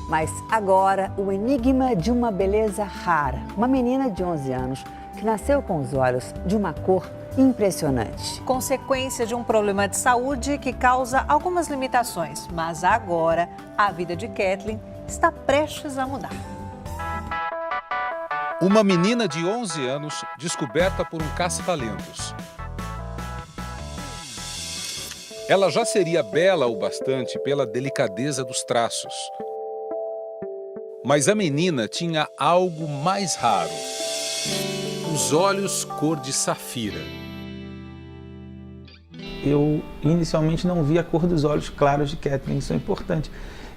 Mas agora, o enigma de uma beleza rara. Uma menina de 11 anos que nasceu com os olhos de uma cor impressionante. Consequência de um problema de saúde que causa algumas limitações. Mas agora, a vida de Kathleen está prestes a mudar. Uma menina de 11 anos descoberta por um caça-talentos. Ela já seria bela o bastante pela delicadeza dos traços. Mas a menina tinha algo mais raro. Os olhos cor de safira. Eu inicialmente não vi a cor dos olhos claros de Kathleen, isso é importante.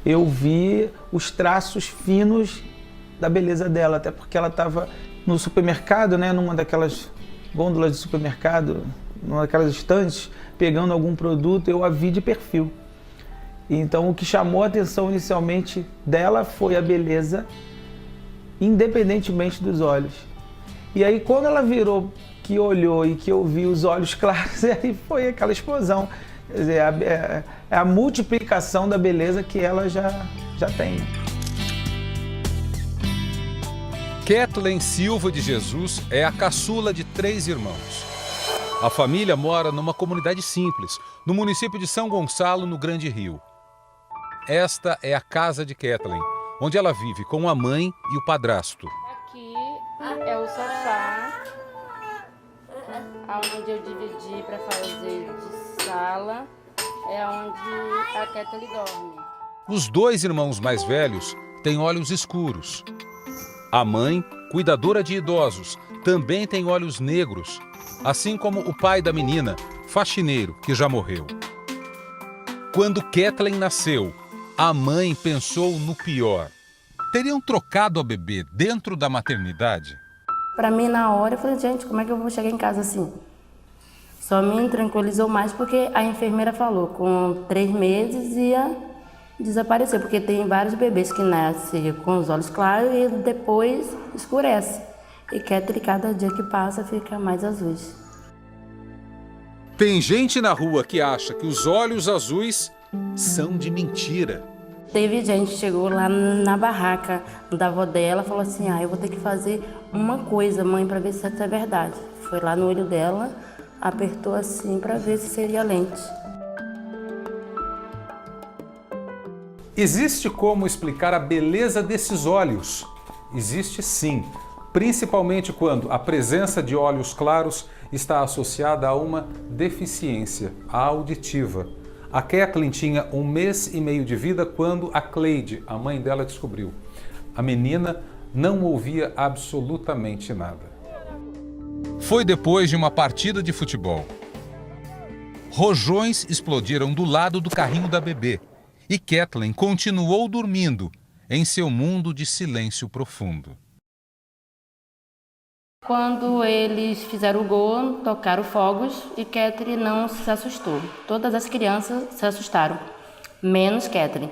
Eu vi os traços finos da beleza dela, até porque ela estava no supermercado, né, numa daquelas gôndolas de supermercado, numa daquelas estantes, pegando algum produto, eu a vi de perfil. Então o que chamou a atenção inicialmente dela foi a beleza, independentemente dos olhos. E aí quando ela virou, que olhou e que eu vi os olhos claros, aí foi aquela explosão. Quer dizer, é a multiplicação da beleza que ela já tem. Kathleen Silva de Jesus é a caçula de 3 irmãos. A família mora numa comunidade simples, no município de São Gonçalo, no Grande Rio. Esta é a casa de Kathleen, onde ela vive com a mãe e o padrasto. Aqui é o sofá, onde eu dividi para fazer de sala, é onde a Kathleen dorme. Os 2 irmãos mais velhos têm olhos escuros. A mãe, cuidadora de idosos, também tem olhos negros, assim como o pai da menina, faxineiro, que já morreu. Quando Kathleen nasceu, a mãe pensou no pior. Teriam trocado a bebê dentro da maternidade? Para mim, na hora, eu falei, gente, como é que eu vou chegar em casa assim? Só me tranquilizou mais porque a enfermeira falou, com 3 meses ia desaparecer, porque tem vários bebês que nascem com os olhos claros e depois escurece. E Kathleen, cada dia que passa, fica mais azuis. Tem gente na rua que acha que os olhos azuis são de mentira. Teve gente que chegou lá na barraca da avó dela e falou assim, eu vou ter que fazer uma coisa, mãe, para ver se isso é verdade. Foi lá no olho dela, apertou assim para ver se seria lente. Existe como explicar a beleza desses olhos? Existe sim, principalmente quando a presença de olhos claros está associada a uma deficiência, a auditiva. A Kathleen tinha 1 mês e meio de vida quando a Cleide, a mãe dela, descobriu. A menina não ouvia absolutamente nada. Foi depois de uma partida de futebol. Rojões explodiram do lado do carrinho da bebê e Kathleen continuou dormindo em seu mundo de silêncio profundo. Quando eles fizeram o gol, tocaram fogos e Kathleen não se assustou. Todas as crianças se assustaram, menos Kathleen.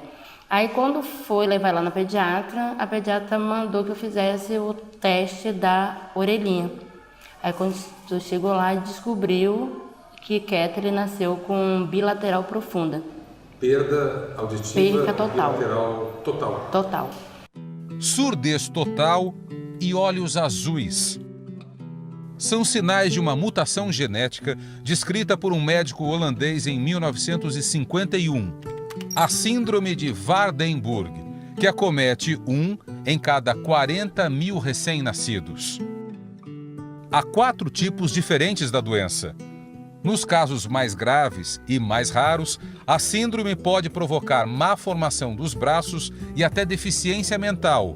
Aí quando foi levar lá na pediatra, a pediatra mandou que eu fizesse o teste da orelhinha. Aí quando chegou lá, descobriu que Kathleen nasceu com bilateral profunda. Perda auditiva. Perca total. Bilateral total. Total. Surdez total e olhos azuis. São sinais de uma mutação genética descrita por um médico holandês em 1951, a Síndrome de Waardenburg, que acomete 1 em cada 40 mil recém-nascidos. Há 4 tipos diferentes da doença. Nos casos mais graves e mais raros, a síndrome pode provocar má formação dos braços e até deficiência mental.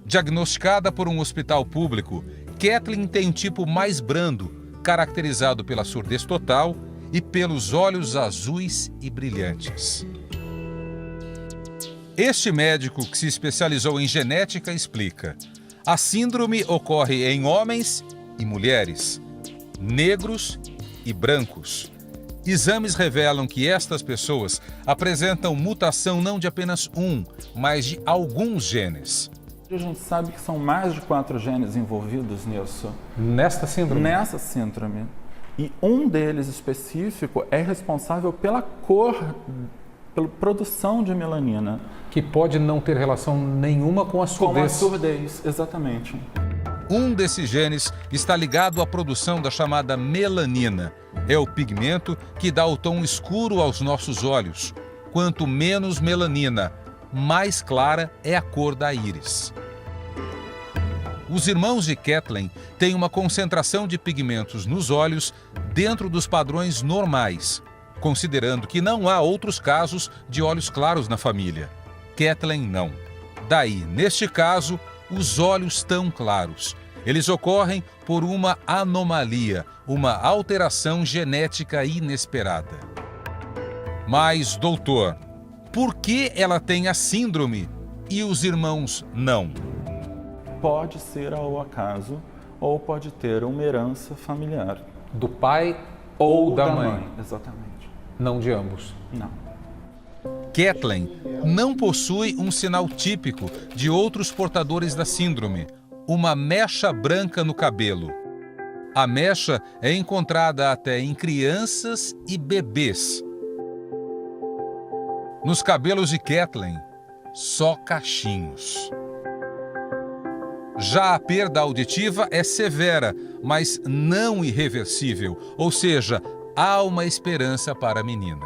Diagnosticada por um hospital público, Kathleen tem um tipo mais brando, caracterizado pela surdez total e pelos olhos azuis e brilhantes. Este médico, que se especializou em genética, explica: a síndrome ocorre em homens e mulheres, negros e brancos. Exames revelam que estas pessoas apresentam mutação não de apenas um, mas de alguns genes. A gente sabe que são mais de 4 genes envolvidos nisso. Nesta síndrome? Nessa síndrome. E um deles específico é responsável pela cor pela produção de melanina. Que pode não ter relação nenhuma com a surdez. Com a surdez, exatamente. Um desses genes está ligado à produção da chamada melanina. É o pigmento que dá o tom escuro aos nossos olhos. Quanto menos melanina, mais clara é a cor da íris. Os irmãos de Kathleen têm uma concentração de pigmentos nos olhos dentro dos padrões normais, considerando que não há outros casos de olhos claros na família. Kathleen não. Daí, neste caso, os olhos tão claros. Eles ocorrem por uma anomalia, uma alteração genética inesperada. Mas, doutor, por que ela tem a síndrome e os irmãos não? Pode ser ao acaso ou pode ter uma herança familiar. Do pai ou da mãe? Exatamente. Não de ambos. Não. Kathleen não possui um sinal típico de outros portadores da síndrome, uma mecha branca no cabelo. A mecha é encontrada até em crianças e bebês. Nos cabelos de Kathleen, só cachinhos. Já a perda auditiva é severa, mas não irreversível, ou seja, há uma esperança para a menina.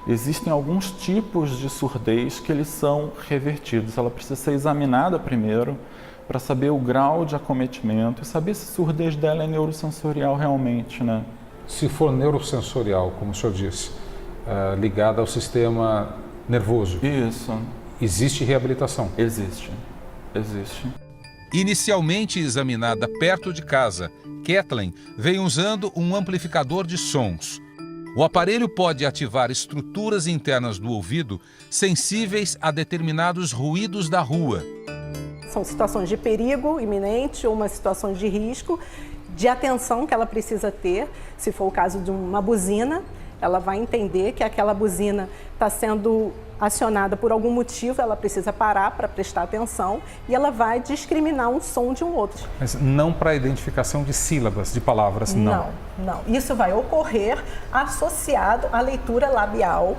Existem alguns tipos de surdez que eles são revertidos. Ela precisa ser examinada primeiro para saber o grau de acometimento e saber se a surdez dela é neurosensorial realmente, né? Se for neurosensorial, como o senhor disse, ligada ao sistema nervoso. Isso. Existe reabilitação? Existe. Inicialmente examinada perto de casa, Kathleen vem usando um amplificador de sons. O aparelho pode ativar estruturas internas do ouvido sensíveis a determinados ruídos da rua. São situações de perigo iminente ou uma situação de risco, de atenção que ela precisa ter. Se for o caso de uma buzina, ela vai entender que aquela buzina está sendo acionada por algum motivo, ela precisa parar para prestar atenção e ela vai discriminar um som de um outro. Mas não para a identificação de sílabas, de palavras, não. Não. Isso vai ocorrer associado à leitura labial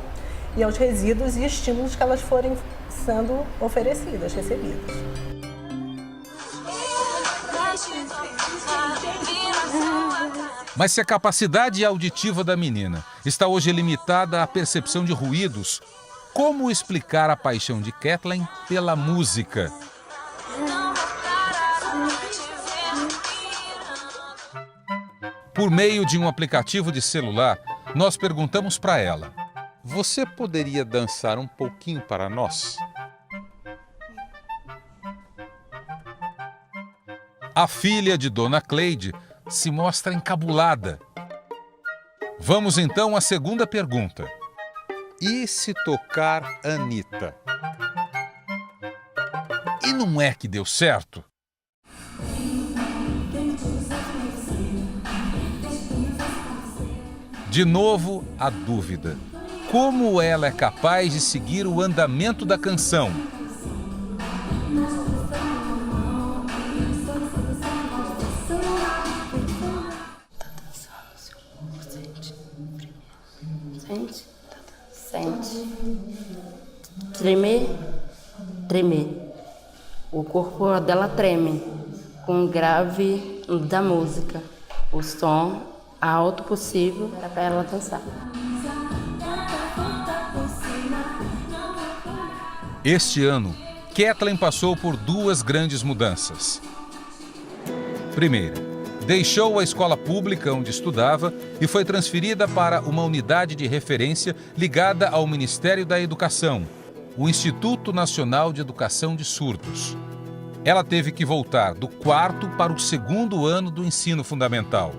e aos resíduos e estímulos que elas forem sendo oferecidas, recebidas. Mas se a capacidade auditiva da menina está hoje limitada à percepção de ruídos, como explicar a paixão de Kathleen pela música? Por meio de um aplicativo de celular, nós perguntamos para ela: você poderia dançar um pouquinho para nós? A filha de Dona Cleide se mostra encabulada. Vamos então à segunda pergunta. E se tocar Anitta? E não é que deu certo? De novo, a dúvida. Como ela é capaz de seguir o andamento da canção? Sente. Tremer. O corpo dela treme com o grave da música. O som alto possível para ela dançar. Este ano, Kathleen passou por duas grandes mudanças. Primeiro, deixou a escola pública onde estudava e foi transferida para uma unidade de referência ligada ao Ministério da Educação, o Instituto Nacional de Educação de Surdos. Ela teve que voltar do 4º para o 2º ano do ensino fundamental.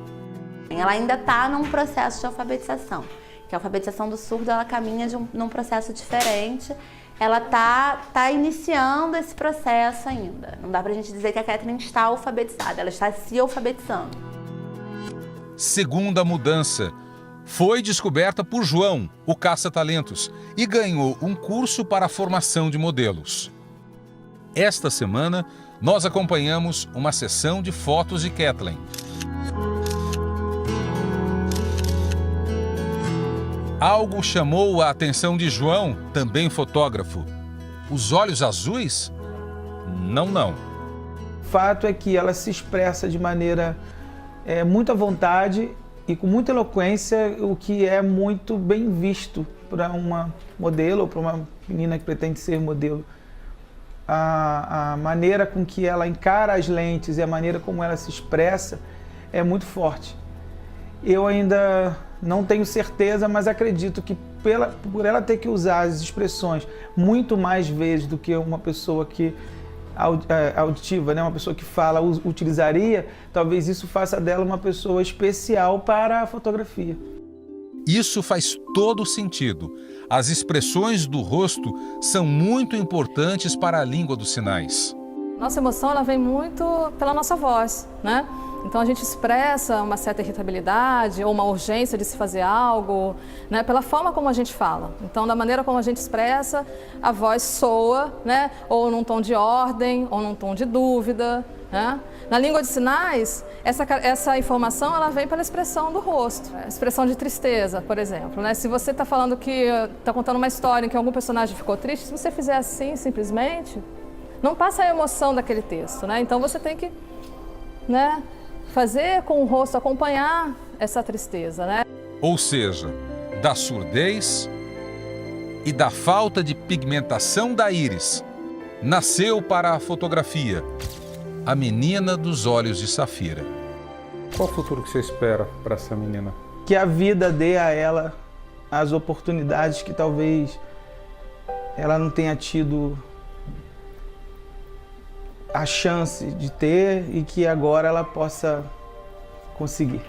Ela ainda está num processo de alfabetização, que a alfabetização do surdo ela caminha num processo diferente. Ela tá iniciando esse processo ainda. Não dá pra gente dizer que a Kathleen está alfabetizada, ela está se alfabetizando. Segunda mudança. Foi descoberta por João, o caça-talentos, e ganhou um curso para a formação de modelos. Esta semana, nós acompanhamos uma sessão de fotos de Kathleen. Algo chamou a atenção de João, também fotógrafo. Os olhos azuis? Não. O fato é que ela se expressa de maneira muito à vontade e com muita eloquência, o que é muito bem visto para uma modelo ou para uma menina que pretende ser modelo. A maneira com que ela encara as lentes e a maneira como ela se expressa é muito forte. Eu ainda não tenho certeza, mas acredito que por ela ter que usar as expressões muito mais vezes do que uma pessoa que auditiva, né? Uma pessoa que fala utilizaria, talvez isso faça dela uma pessoa especial para a fotografia. Isso faz todo sentido. As expressões do rosto são muito importantes para a língua dos sinais. Nossa emoção ela vem muito pela nossa voz, né? Então a gente expressa uma certa irritabilidade ou uma urgência de se fazer algo, né? Pela forma como a gente fala. Então da maneira como a gente expressa, a voz soa, né? Ou num tom de ordem, ou num tom de dúvida, né? Na língua de sinais, essa informação ela vem pela expressão do rosto. A expressão de tristeza, por exemplo, né? Se você está falando que está contando uma história em que algum personagem ficou triste, se você fizer assim simplesmente, não passa a emoção daquele texto, né? Então você tem que, né, fazer com o rosto acompanhar essa tristeza, né? Ou seja, da surdez e da falta de pigmentação da íris, nasceu para a fotografia a menina dos olhos de safira. Qual o futuro que você espera para essa menina? Que a vida dê a ela as oportunidades que talvez ela não tenha tido a chance de ter e que agora ela possa conseguir.